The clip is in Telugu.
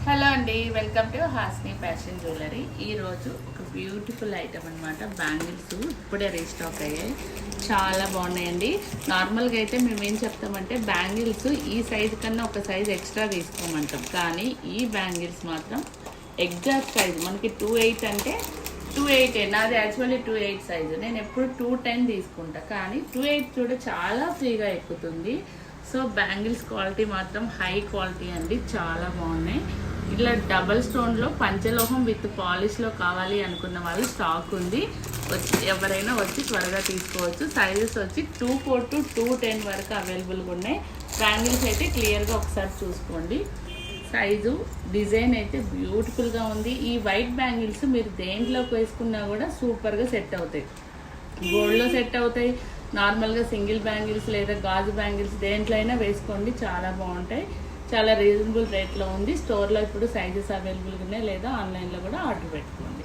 హలో అండి, welcome to Hasni fashion jewellery. ఈరోజు ఒక బ్యూటిఫుల్ ఐటమ్ అనమాట. బ్యాంగిల్స్ ఇప్పుడే రీస్టాక్ అయ్యాయి. చాలా బాగున్నాయండి. నార్మల్గా అయితే మేము ఏం చెప్తామంటే బ్యాంగిల్స్ ఈ సైజు కన్నా ఒక సైజ్ ఎక్స్ట్రా తీసుకోమంటాం, కానీ ఈ బ్యాంగిల్స్ మాత్రం ఎగ్జాక్ట్ సైజు మనకి 2.8 అంటే 2.8. నాది యాక్చువల్లీ 2.8 సైజు. నేను ఎప్పుడు 2.10 తీసుకుంటా, కానీ 2.8 చూడ చాలా ఫ్రీగా ఎక్కుతుంది. సో బ్యాంగిల్స్ క్వాలిటీ మాత్రం హై క్వాలిటీ అండి, చాలా బాగున్నాయి. ఇట్లా డబల్ స్టోన్లో పంచలోహం విత్ పాలిష్లో కావాలి అనుకున్న వాళ్ళు స్టాక్ ఉంది. ఎవరైనా వచ్చి త్వరగా తీసుకోవచ్చు. సైజెస్ వచ్చి 2.4 to 2.10 వరకు అవైలబుల్గా ఉన్నాయి. బ్యాంగిల్స్ అయితే క్లియర్గా ఒకసారి చూసుకోండి. సైజు డిజైన్ అయితే బ్యూటిఫుల్గా ఉంది. ఈ వైట్ బ్యాంగిల్స్ మీరు దేంట్లోకి వేసుకున్నా కూడా సూపర్గా సెట్ అవుతాయి. గోల్డ్లో సెట్ అవుతాయి, నార్మల్గా సింగిల్ బ్యాంగిల్స్ లేదా గాజు బ్యాంగిల్స్ దేంట్లో అయినా వేసుకోండి, చాలా బాగుంటాయి. చాలా రీజనబుల్ రేట్లో ఉంది. స్టోర్లో ఇప్పుడు సైజెస్ అవైలబుల్గా ఉన్నాయి, లేదా ఆన్లైన్లో కూడా ఆర్డర్ పెట్టుకోండి.